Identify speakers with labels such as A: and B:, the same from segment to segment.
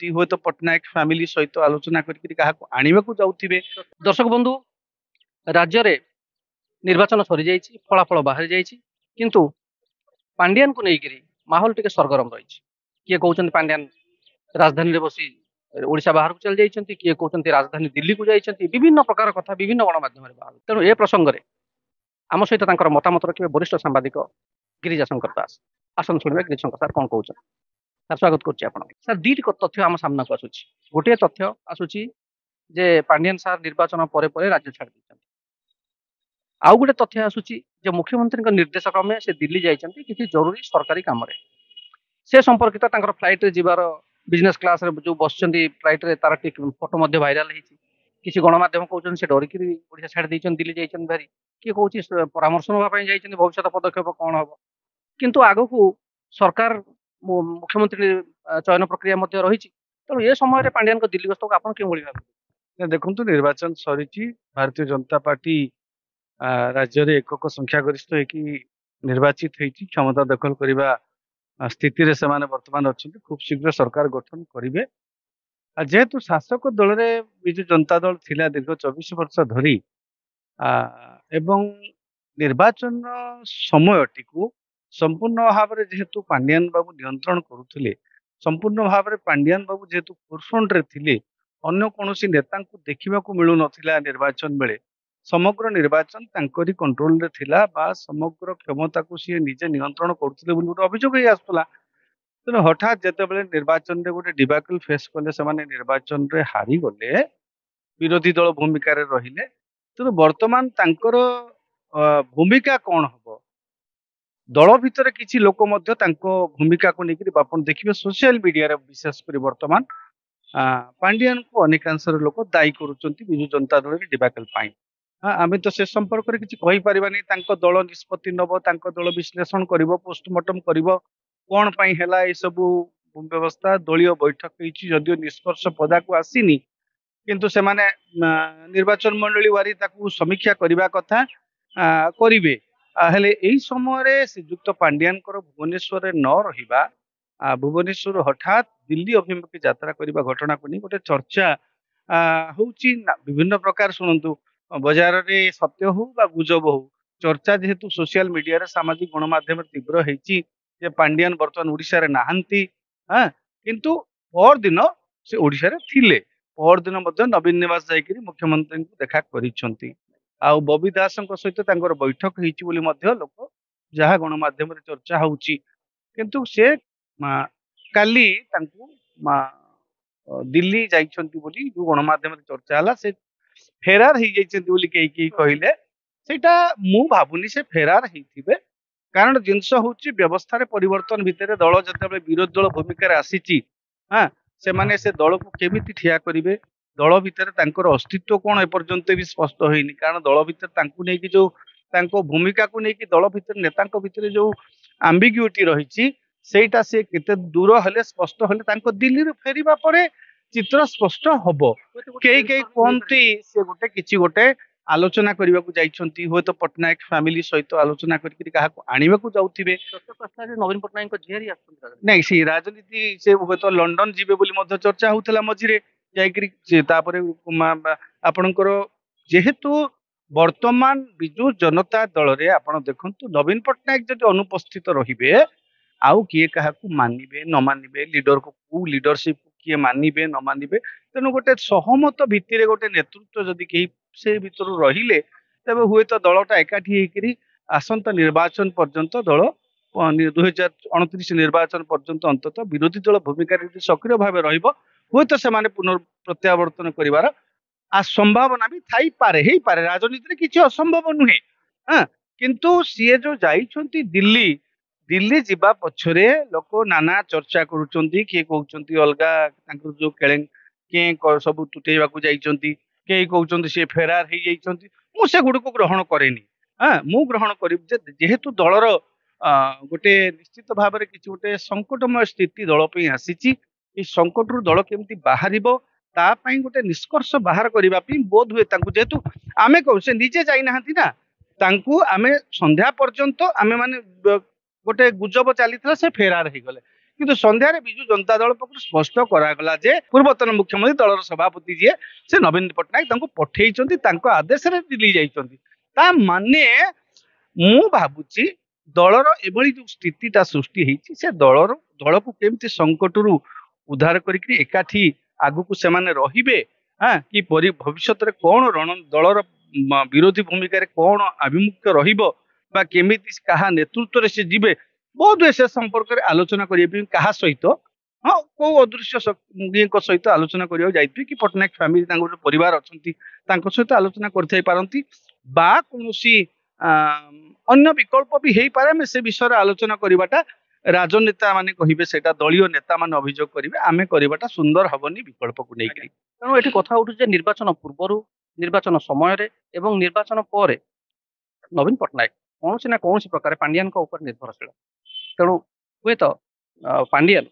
A: जाउछंती हुए तो पटनायक फैमिली सहित आलोचना करके काहाको आनिबाकू जाउथिबे।
B: दर्शक बंधु राज्य रे निर्वाचन सरी जाइछि फलाफल बाहरी जाइछि किंतु पांड्यान को लेकर माहौल टिके सरगरम रही किए कहते पांड्यान राजधानी रे बसी ओडिशा बाहर को चल जाइछंती किए कहते राजधानी दिल्ली को जाइछंती विभिन्न प्रकार कथा विभिन्न गणमाध्यम बाहर तेणु ए प्रसंग रे आम सहित तांकर मतामत रखिबे वरिष्ठ सांबादिक गिरिजा शंकर दास आसन शुणिबे गिरिजा शंकर सर कोन कहउछन सर स्वागत करछि आपण सर दीट को तथ्य आम सामना को आसुछि गोटे तथ्य आसुछि जे पांड्यान सर निर्वाचन परे परे राज्य छाड़ दिछंती आउ गोटे तथ्य आसुछि जे मुख्यमंत्री निर्देश क्रमे से दिल्ली जाइछंती किसी जरूरी सरकारी काम रे से संपर्कित तांकर फ्लाइट रे जिबार बिजनेस क्लास रे जो बसचंती फ्लाइट रे तार फोटो मध्ये वायरल हेछि किसी गणमाध्यम कहउछन से डरिक ओडिशा छाड़ दिछन दिल्ली जाइछन भारी किए कहउछि परामर्श नबा पई जाइछन भविष्यत पदक्षेप कोन हबो किंतु आगो को सरकार मुख्यमंत्री चयन प्रक्रिया मध्ये रहिछि तेणु ए समय रे पांड्यान को दिल्ली गस्त को आपण के भली भाबे
A: देखंतु निर्वाचन सरीची भारतीय जनता पार्टी राज्य रे एकक संख्या गरिष्ठ हेकि निर्वाचित हेछि क्षमता दखल करिबा स्थिति रे सेमाने वर्तमान अछंती खूब शीघ्र सरकार गठन करिवे जेहेतु शासक दल रे बिजु जनता दल थिला दीर्घ 24 वर्ष धरी एवं निर्वाचन समयटिकू संपूर्ण भाव में जेहेतु पांड्यान बाबू नियंत्रण करुले संपूर्ण भाव में पांड्यान बाबू जेहेतु फोरफ्रंट रे थिले अन्य कौनसी नेता को देखा मिलू ना निर्वाचन बेले समग्र निर्वाचन तांकरी कंट्रोल रे थिला बा समग्र क्षमता को सी निजे नियंत्रण करते गोटे अभियोग ही आसला तेणु हठात जिते निर्वाचन रे गोटे डिबाकल फेस कले से निर्वाचन रे हारी गले विरोधी दल भूमिका रे रहिले तेणु वर्तमान तांकर भूमिका कौन हम दल भितर किसी लोक भूमिका को लेकर आपण देखिए सोशल मीडिया रे विशेषकर वर्तमान पांड्यान को अनेकांश लोक दायी करुँच विजु जनता दल डिबाकल आम तो से संपर्क में किसी कहीपरानी दल निष्पत्ति नब दल विश्लेषण कर पोस्टमार्टम कर कौन है सब व्यवस्था दलीय बैठक जदियो निष्कर्ष पदा को आसीनी किंतु से माने निर्वाचन मंडली वारी समीक्षा करने कथा करिवे हेले एई समय रे श्रीयुक्त पांड्यान भुवनेश्वर न रहिबा भुवनेश्वर हठात दिल्ली अभिमुखी यात्रा करने घटना को नहीं गोटे चर्चा होउची विभिन्न प्रकार शुणु बजार रे सत्य हो बा गुजब हो चर्चा जेहेतु सोशल मीडिया रे सामाजिक गणमाध्यम तीव्र हेची जे पांड्यान वर्तमान ओडिशा रे नाहंती किंतु पर दिन से ओडिशा रे थिले पर दिन मध्य नवीन निवास जाइकरी मुख्यमंत्री को देखा करिसंती आ बबी दास सहित बैठक होइची बोली मध्य लोक जहाँ गणमाध्यम रे चर्चा होउची किंतु से काली दिल्ली जाइछंती बोली जो गणमाध्यम रे चर्चा हला से फेरार हो जाइछंती बोली कई कहले सेटा मु भाबुनी से फेरार होइथिबे कारण जिनस होउची व्यवस्था रे परिवर्तन भितर दल जते विरोधी दल भूमिका रे आसीची से माने से दल को केमिति ठिया करिवे दल भितर तांकर अस्तित्व कौन एपर्यंत भी स्पष्ट होइनी कारण दल भितर तांकु नेकी जो तांको भूमिका को नेकी दल भितर नेतांको भितर जो आम्बिग्युटी रहिची सेटा से केते दूर हले स्पष्ट हले तांको दिल्ली रे फेरिबा परे चित्र स्पष्ट हबो कई कहती से गोटे किछि गोटे आलोचना करने को जाइछंती हुए तो पटनायक फैमिली सहित आलोचना करके काहाको आनिबाकू जाउथिबे
B: नवीन पटनायक को झेरी आछन
A: नहीं से राजनीति से हुए तो लंडन जीवे बोली मध्य चर्चा होउतला मझिरे जाइकरी तापरे आपणकर जेहेतु वर्तमान विजु जनता दल रे आपण देखंतु नवीन पटनायक जदि अनुपस्थित रहिबे आउ किए काहाकू मानिबे न मानिबे लीडर को लीडरशिप किए मानिबे न मानिबे तेणु गोटे सहमत भित्तिरे गोटे नेतृत्व जदि कहीं से भितर रहिले तबे हुए तो दलटा एकाठी होइकरी आसंत निर्वाचन पर्यंत दल 2029 निर्वाचन पर्यंत अंतत विरोधी दल भूमिका सक्रिय भाव रहिबो हुए तो से पुनर्प्रत्यावर्तन करिवार संभावना भी थाई पारे राजनीति किसी असंभव नुहे किंतु सीए जो जाइछंती दिल्ली दिल्ली जीवा पछरे लोक नाना चर्चा करुचंती किए कहउचंती अलगा तांकर जो केलें के सब तुटेवा को जाइछंती के कहउचंती से फेरार हे जाइछंती मु से गुड को ग्रहण करेनी मु ग्रहण करी जेहेतु दलर गोटे निश्चित भाव में किसी गोटे संकटमय स्थिति दल पे आसीची ए संकट रु दल केमती बाहरिबो ता पई गोटे निष्कर्ष बाहर करबा पई बोध हुए तांकु जेहेतु आमे कहू से निजे जाई नाहंती ना तांकु आमे संध्या पर्यंत आमे माने गोटे गुजब चली से फेरार हो गले କିନ୍ତୁ ସନ୍ଧ୍ୟାରେ ବିଜୁ ଜନତା ଦଳ ପକ୍ଷରୁ ସ୍ପଷ୍ଟ କରାଗଲା ଯେ ପୂର୍ବତନ ମୁଖ୍ୟମନ୍ତ୍ରୀ ଦଳର ସଭାପତି ଯିଏ ସେ ନବୀନ ପଟ୍ଟନାୟକ ତାଙ୍କୁ ପଠେଇଛନ୍ତି, ତାଙ୍କ ଆଦେଶରେ ଦିଲ୍ଲୀ ଯାଇଛନ୍ତି। ତା ମାନେ ମୁଁ ଭାବୁଛି ଦଳର ଏଭଳି ଯୋଉ ସ୍ଥିତିଟା ସୃଷ୍ଟି ହେଇଛି ସେ ଦଳକୁ କେମିତି ସଙ୍କଟରୁ ଉଦ୍ଧାର କରିକି ଏକାଠି ଆଗକୁ ସେମାନେ ରହିବେ, କି ଭବିଷ୍ୟତରେ କଣ ଦଳର ବିରୋଧୀ ଭୂମିକାରେ କଣ ଆଭିମୁଖ୍ୟ ରହିବ ବା କେମିତି କାହା ନେତୃତ୍ୱରେ ସେ ଯିବେ, ବହୁତ ସେ ସମ୍ପର୍କରେ ଆଲୋଚନା କରିବା ପାଇଁ କାହା ସହିତ କୋଉ ଅଦୃଶ୍ୟ ଶକ୍ତିଙ୍କ ସହିତ ଆଲୋଚନା କରିବାକୁ ଯାଇଥିବେ କି ପଟ୍ଟନାୟକ ଫ୍ୟାମିଲି ତାଙ୍କ ଗୋଟେ ପରିବାର ଅଛନ୍ତି ତାଙ୍କ ସହିତ ଆଲୋଚନା କରିଥାଇ ପାରନ୍ତି ବା କୌଣସି ଅନ୍ୟ ବିକଳ୍ପ ବି ହେଇପାରେ। ଆମେ ସେ ବିଷୟରେ ଆଲୋଚନା କରିବାଟା ରାଜନେତା ମାନେ କହିବେ, ସେଇଟା ଦଳୀୟ ନେତା ମାନେ ଅଭିଯୋଗ କରିବେ, ଆମେ କରିବାଟା ସୁନ୍ଦର ହବନି ବିକଳ୍ପକୁ ନେଇକି।
B: ତେଣୁ ଏଠି କଥା ଉଠୁଛି ଯେ ନିର୍ବାଚନ ପୂର୍ବରୁ, ନିର୍ବାଚନ ସମୟରେ ଏବଂ ନିର୍ବାଚନ ପରେ ନବୀନ ପଟ୍ଟନାୟକ କୌଣସି ନା କୌଣସି ପ୍ରକାର ପାଣ୍ଡିଆନଙ୍କ ଉପରେ ନିର୍ଭରଶୀଳ। ତେଣୁ ହୁଏତ ପାଣ୍ଡିଆନ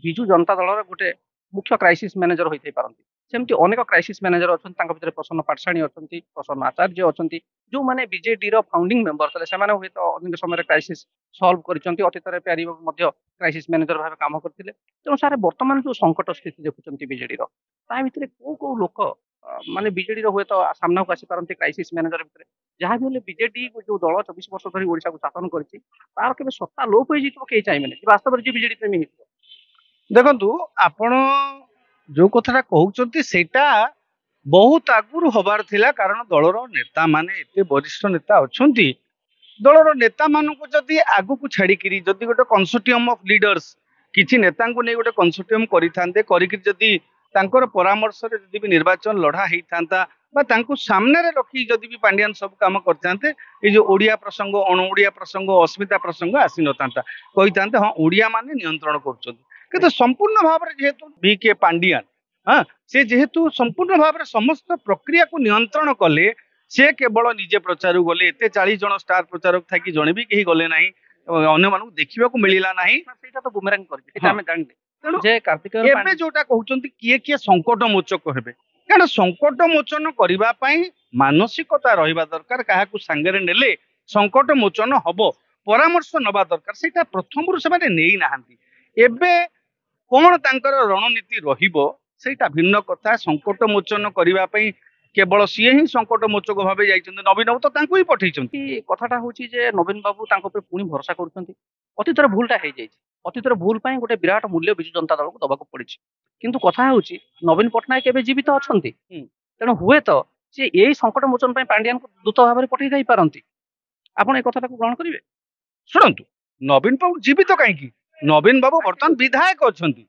B: ବିଜୁ ଜନତା ଦଳର ଗୋଟେ ମୁଖ୍ୟ କ୍ରାଇସିସ୍ ମ୍ୟାନେଜର ହୋଇଥାଇ ପାରନ୍ତି। ସେମିତି ଅନେକ କ୍ରାଇସିସ୍ ମ୍ୟାନେଜର ଅଛନ୍ତି, ତାଙ୍କ ଭିତରେ ପ୍ରସନ୍ନ ପାଟ୍ଟଶାଣୀ ଅଛନ୍ତି, ପ୍ରସନ୍ନ ଆଚାର୍ଯ୍ୟ ଅଛନ୍ତି, ଯୋଉମାନେ ବିଜେଡିର ଫାଉଣ୍ଡିଂ ମେମ୍ବର ଥିଲେ। ସେମାନେ ହୁଏତ ଅନେକ ସମୟରେ କ୍ରାଇସିସ୍ ସଲ୍ଭ କରିଛନ୍ତି, ଅତୀତରେ ପ୍ୟାରୀବାବୁ ମଧ୍ୟ କ୍ରାଇସିସ୍ ମ୍ୟାନେଜର ଭାବେ କାମ କରିଥିଲେ। ତେଣୁ ସାର୍ ବର୍ତ୍ତମାନ ଯୋଉ ସଙ୍କଟ ସ୍ଥିତି ଦେଖୁଛନ୍ତି ବିଜେଡିର, ତା ଭିତରେ କୋଉ କୋଉ ଲୋକ ମାନେ ବିଜେଡିର ହୁଏତ ସାମ୍ନାକୁ ଆସିପାରନ୍ତି କ୍ରାଇସିସ୍ ମ୍ୟାନେଜର ଭିତରେ? ଯାହା ବି ହେଲେ ବିଜେଡି ଯୋଉ ଦଳ 24 ବର୍ଷ ଧରି ଓଡିଶାକୁ ଶାସନ କରିଛି, ତାର କେବେ ସତ୍ତା ଲୋପ ହେଇଯିବ କେହି ଚାହିଁବେନି, ବାସ୍ତବରେ ଯିଏ ବିଜେଡି ପ୍ରେମୀ ହେଇଥିବ।
A: ଦେଖନ୍ତୁ, ଆପଣ ଯୋଉ କଥାଟା କହୁଛନ୍ତି ସେଇଟା ବହୁତ ଆଗରୁ ହବାର ଥିଲା, କାରଣ ଦଳର ନେତା ମାନେ ଏତେ ବରିଷ୍ଠ ନେତା ଅଛନ୍ତି, ଦଳର ନେତା ମାନଙ୍କୁ ଯଦି ଆଗକୁ ଛାଡିକିରି ଯଦି ଗୋଟେ କନସୋର୍ଟିୟମ ଅଫ ଲିଡର୍ସ କିଛି ନେତାଙ୍କୁ ନେଇ ଗୋଟେ କନସୋର୍ଟିୟମ କରିଥାନ୍ତେ, କରିକି ଯଦି ତାଙ୍କର ପରାମର୍ଶରେ ଯଦି ବି ନିର୍ବାଚନ ଲଢା ହେଇଥାନ୍ତା ବା ତାଙ୍କୁ ସାମ୍ନାରେ ରଖି ଯଦି ବି ପାଣ୍ଡିଆନ ସବୁ କାମ କରିଥାନ୍ତେ, ଏଇ ଯୋଉ ଓଡିଆ ପ୍ରସଙ୍ଗ, ଅଣ ଓଡିଆ ପ୍ରସଙ୍ଗ, ଅସ୍ମିତା ପ୍ରସଙ୍ଗ ଆସିନଥାନ୍ତା, କହିଥାନ୍ତେ ହଁ ଓଡିଆ ମାନେ ନିୟନ୍ତ୍ରଣ କରୁଛନ୍ତି। କିନ୍ତୁ ସମ୍ପୂର୍ଣ୍ଣ ଭାବରେ ଯେହେତୁ VK ପାଣ୍ଡିଆନ ସେ ଯେହେତୁ ସମ୍ପୂର୍ଣ୍ଣ ଭାବରେ ସମସ୍ତ ପ୍ରକ୍ରିୟାକୁ ନିୟନ୍ତ୍ରଣ କଲେ, ସେ କେବଳ ନିଜେ ପ୍ରଚାରକୁ ଗଲେ, ଏତେ 40 ଜଣ ଷ୍ଟାର ପ୍ରଚାରକ ଥାଇକି ଜଣେ ବି କେହି ଗଲେ ନାହିଁ, ଅନ୍ୟମାନଙ୍କୁ ଦେଖିବାକୁ ମିଳିଲା ନାହିଁ,
B: ସେଇଟା ତ ବୁମେରାଙ୍ଗ କରିଛି, ସେଇଟା ଆମେ ଜାଣିଲେ।
A: ଏବେ ଯୋଉଟା କହୁଛନ୍ତି କିଏ କିଏ ସଙ୍କଟ ମୋଚକ ହେବେ, କାରଣ ସଙ୍କଟ ମୋଚନ କରିବା ପାଇଁ ମାନସିକତା ରହିବା ଦରକାର, କାହାକୁ ସାଙ୍ଗରେ ନେଲେ ସଙ୍କଟ ମୋଚନ ହବ, ପରାମର୍ଶ ନବା ଦରକାର, ସେଇଟା ପ୍ରଥମରୁ ସେମାନେ ନେଇନାହାନ୍ତି। ଏବେ କଣ ତାଙ୍କର ରଣନୀତି ରହିବ ସେଇଟା ଭିନ୍ନ କଥା। ସଙ୍କଟ ମୋଚନ କରିବା ପାଇଁ କେବଳ ସିଏ ହିଁ ସଙ୍କଟ ମୋଚକ ଭାବେ ଯାଇଛନ୍ତି, ନବୀନ ବାବୁ ତ ତାଙ୍କୁ ହିଁ ପଠେଇଛନ୍ତି।
B: କଥାଟା ହଉଛି ଯେ ନବୀନ ବାବୁ ତାଙ୍କ ଉପରେ ପୁଣି ଭରସା କରୁଛନ୍ତି। ଅତୀତର ଭୁଲଟା ହେଇଯାଇଛି, ଅତୀତର ଭୁଲ ପାଇଁ ଗୋଟେ ବିରାଟ ମୂଲ୍ୟ ବିଜୁ ଜନତା ଦଳକୁ ଦବାକୁ ପଡିଛି। କିନ୍ତୁ କଥା ହେଉଛି ନବୀନ ପଟ୍ଟନାୟକ ଏବେ ଜୀବିତ ଅଛନ୍ତି, ତେଣୁ ହୁଏତ ସେ ଏଇ ସଙ୍କଟ ମୋଚନ ପାଇଁ ପାଣ୍ଡିଆନକୁ ଦୂତ ଭାବରେ ପଠେଇ ଦେଇ ପାରନ୍ତି। ଆପଣ ଏ କଥାଟାକୁ ଗ୍ରହଣ କରିବେ?
A: ଶୁଣନ୍ତୁ, ନବୀନ ବାବୁ ଜୀବିତ କାହିଁକି, ନବୀନ ବାବୁ ବର୍ତ୍ତମାନ ବିଧାୟକ ଅଛନ୍ତି,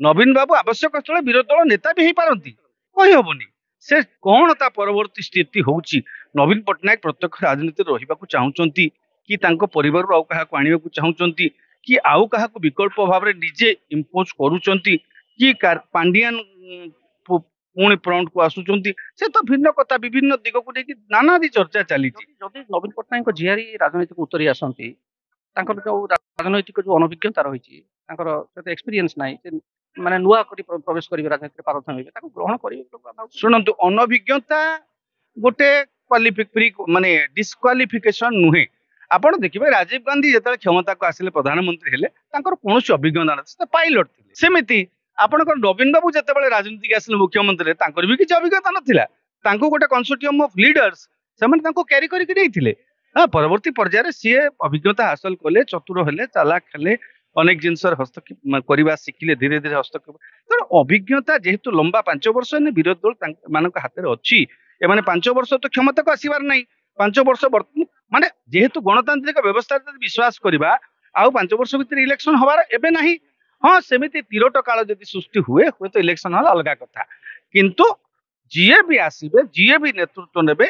A: ନବୀନ ବାବୁ ଆବଶ୍ୟକ ସ୍ଥଳେ ବିରୋଧୀ ଦଳ ନେତା ବି ହେଇପାରନ୍ତି, କହିହବନି। ସେ କଣ ତା ପରବର୍ତ୍ତୀ ସ୍ଥିତି ହଉଛି, ନବୀନ ପଟ୍ଟନାୟକ ପ୍ରତ୍ୟକ୍ଷ ରାଜନୀତିରେ ରହିବାକୁ ଚାହୁଁଛନ୍ତି କି ତାଙ୍କ ପରିବାରରୁ ଆଉ କାହାକୁ ଆଣିବାକୁ ଚାହୁଁଛନ୍ତି କି ଆଉ କାହାକୁ ବିକଳ୍ପ ଭାବରେ ନିଜେ ଇମ୍ପୋଜ କରୁଛନ୍ତି କି ପାଣ୍ଡିଆନ ପୁଣି ଫ୍ରଣ୍ଟ କୁ ଆସୁଛନ୍ତି, ସେ ତ ଭିନ୍ନ କଥା। ବିଭିନ୍ନ ଦିଗକୁ ନେଇକି ନାନାଦି ଚର୍ଚ୍ଚା ଚାଲିଛି।
B: ଯଦି ନବୀନ ପଟ୍ଟନାୟକ ଝିଆରୀ ରାଜନୀତିକୁ ଉତ୍ତରି ଆସନ୍ତି, ତାଙ୍କର ଯୋଉ ରାଜନୈତିକ ଯୋଉ ଅନଭିଜ୍ଞତା ରହିଛି, ତାଙ୍କର ସେତେ ଏକ୍ସପିରିଏନ୍ସ ନାହିଁ, ମାନେ ନୂଆ କରି ପ୍ରବେଶ କରିବେ ରାଜନୀତିରେ ପାରଦର୍ଶୀ ହେବେ, ତାକୁ ଗ୍ରହଣ କରିବେ?
A: ଶୁଣନ୍ତୁ, ଅନଭିଜ୍ଞତା ଗୋଟେ ମାନେ ଡିସକ୍ୱାଲିଫିକେସନ ନୁହେଁ। ଆପଣ ଦେଖିବେ ରାଜୀବ ଗାନ୍ଧୀ ଯେତେବେଳେ କ୍ଷମତାକୁ ଆସିଲେ, ପ୍ରଧାନମନ୍ତ୍ରୀ ହେଲେ, ତାଙ୍କର କୌଣସି ଅଭିଜ୍ଞତା ନଥିଲା, ପାଇଲଟ ଥିଲେ। ସେମିତି ଆପଣଙ୍କର ନବୀନ ବାବୁ ଯେତେବେଳେ ରାଜନୀତିକୁ ଆସିଲେ ମୁଖ୍ୟମନ୍ତ୍ରୀ, ତାଙ୍କର ବି କିଛି ଅଭିଜ୍ଞତା ନଥିଲା, ତାଙ୍କୁ ଗୋଟେ କନସୋର୍ଟିୟମ ଅଫ ଲିଡର୍ସ ସେମାନେ ତାଙ୍କୁ କ୍ୟାରି କରିକି ନେଇଥିଲେ। ପରବର୍ତ୍ତୀ ପର୍ଯ୍ୟାୟରେ ସିଏ ଅଭିଜ୍ଞତା ହାସଲ କଲେ, ଚତୁର ହେଲେ, ଚାଲାକ ହେଲେ, ଅନେକ ଜିନିଷର ହସ୍ତକ୍ଷେପ କରିବା ଶିଖିଲେ, ଧୀରେ ଧୀରେ ହସ୍ତକ୍ଷେପ। ତେଣୁ ଅଭିଜ୍ଞତା ଯେହେତୁ ଲମ୍ବା 5 ବର୍ଷ ବିରୋଧୀ ଦଳ ମାନଙ୍କ ହାତରେ ଅଛି, ଏମାନେ 5 ବର୍ଷ ତ କ୍ଷମତାକୁ ଆସିବାର ନାହିଁ, 5 ବର୍ଷ ମାନେ ଯେହେତୁ ଗଣତାନ୍ତ୍ରିକ ବ୍ୟବସ୍ଥାରେ ଯଦି ବିଶ୍ୱାସ କରିବା, ଆଉ 5 ବର୍ଷ ଭିତରେ ଇଲେକ୍ସନ ହବାର ଏବେ ନାହିଁ। ହଁ, ସେମିତି ତିରୋଟ କାଳ ଯଦି ସୃଷ୍ଟି ହୁଏ, ହୁଏତ ଇଲେକ୍ସନ ହେଲେ ଅଲଗା କଥା, କିନ୍ତୁ ଯିଏ ବି ଆସିବେ, ଯିଏ ବି ନେତୃତ୍ୱ ନେବେ,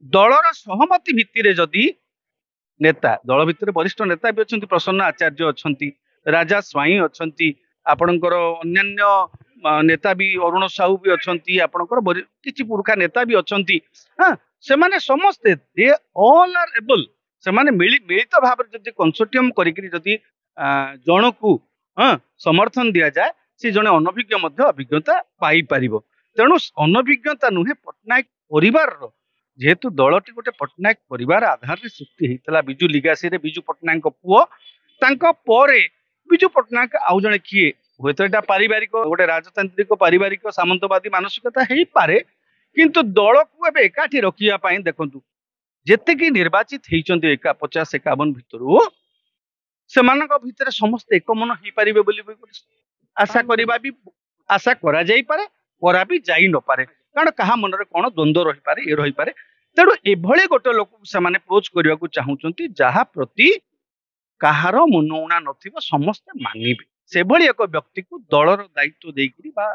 A: ଦଳର ସହମତି ଭିତ୍ତିରେ ଯଦି ନେତା, ଦଳ ଭିତରେ ବରିଷ୍ଠ ନେତା ବି ଅଛନ୍ତି, ପ୍ରସନ୍ନ ଆଚାର୍ଯ୍ୟ ଅଛନ୍ତି, ରାଜା ସ୍ୱାଇଁ ଅଛନ୍ତି, ଆପଣଙ୍କର ଅନ୍ୟାନ୍ୟ ନେତା ବି ଅରୁଣ ସାହୁ ବି ଅଛନ୍ତି, ଆପଣଙ୍କର କିଛି ପୁରୁଖା ନେତା ବି ଅଛନ୍ତି। ସେମାନେ ସମସ୍ତେ ଦେ ଅଲ୍ ଆର୍ ଏବଲ୍, ସେମାନେ ମିଳିତ ଭାବରେ ଯଦି କନସୋର୍ଟିୟମ କରିକି ଯଦି ଜଣକୁ ସମର୍ଥନ ଦିଆଯାଏ, ସେ ଜଣେ ଅନଭିଜ୍ଞ ମଧ୍ୟ ଅଭିଜ୍ଞତା ପାଇପାରିବ। ତେଣୁ ଅନଭିଜ୍ଞତା ନୁହେଁ, ପଟ୍ଟନାୟକ ପରିବାରର, ଯେହେତୁ ଦଳଟି ଗୋଟେ ପଟ୍ଟନାୟକ ପରିବାର ଆଧାରରେ ସୃଷ୍ଟି ହେଇଥିଲା, ବିଜୁ ଲିଗାସିରେ ବିଜୁ ପଟ୍ଟନାୟକଙ୍କ ପୁଅ, ତାଙ୍କ ପରେ विजु पट्टनायक आउ जड़े किए हुए तो पारिवारिक गोटे राजतांत्रिक पारिवारिक सामंतवादी मानसिकता हो पारे किंतु दल को एबे एकाठी रखिया देखु जेतिकी निर्वाचित होती 50-51 भितर से भितर समस्त एकमन हो पारे आशा करवा भी आशा करा जाई पारे करा भी जाई न पारे कारण कहा मन रे कौन द्वंद्व रही पारे ये रही पारे तेणु एभली गोटे लोक से पोज करने को चाहूँगी जहाँ प्रति कहार मनउणा नथिबो समस्ते मानिबे से भली एक व्यक्ति को दलर दायित्व देकरी बा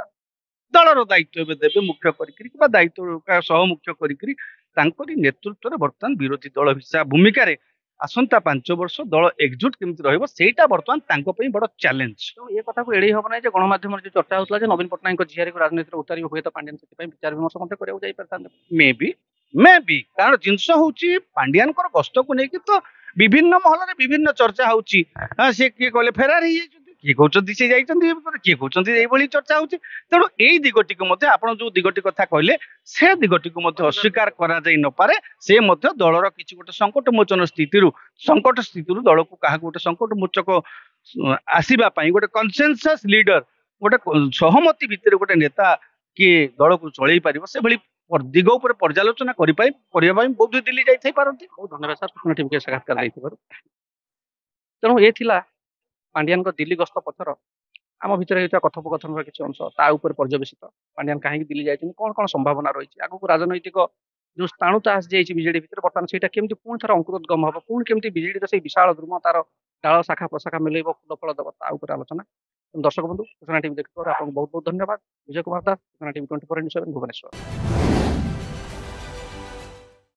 A: दलर दायित्व एबे देबे मुख्य करिकरी बा दायित्व सह मुख्य करिकरी तांकरी नेतृत्व रे वर्तमान विरोधी दल हिसाब भूमिका रे आसंता 5 वर्ष दल एकजुट केमति रहइबो सेटा वर्तमान तांको पई बड़ चैलेंज
B: ये कथा को एड़े हबो नै जे गणमाध्यम जो चर्चा होतला जे नवीन पट्टनायक झियारी को राजनीति रे उतारी होय तो पांड्यान सेति पई विचार विमर्श मते करियो जाई परतांते
A: मे बी कारण जिनस होची पांड्यान कर गस्त को नेकी तो विभिन्न महल रे विभिन्न चर्चा होची से किए कहले फेरार ही किए कहते से जाइए किए कहते चर्चा होची तेणु यही दिगटी को आपण जो दिगटी कथा कहले से दिगटी को अस्वीकार करा जाई न पारे से दलर किसी गोटे संकट मोचन स्थिति दल को क्या गोटे संकट मोचक आसवा गोटे कनसेनसस लीडर गोटे सहमति भितर गोटे नेता किए दल को चलई पार से भली दिग उपर पर्यालोचना बहुत दिल्ली जाई पारती।
B: बहुत धन्यवाद सर सूचना टीम के साक्षात्कार तेणु ये थिला पांड्यान को दिल्ली गस्त पथर आम भितर होता कथोपकथन किसी अंश ता उपर पर्यवेसित पांड्यान कहीं दिल्ली जाइए कौन कौन संभावना रही है आगक राजनैतिक जो स्थाणुता आसी जाइए बीजेडी भितर बर्तमान से केमती पुणी थर अंकुरोद्गम हम पुणी केमती बीजेडी से विशाल द्रुम तार डाल शाखा प्रशाखा मिल फूल फल दब ता आलोचना दर्शक बंधु सूचना टीवी देखिए आपको बहुत बहुत धन्यवाद। विजय कुमार दास सूचना टीवी 24/7 भुवनेश्वर।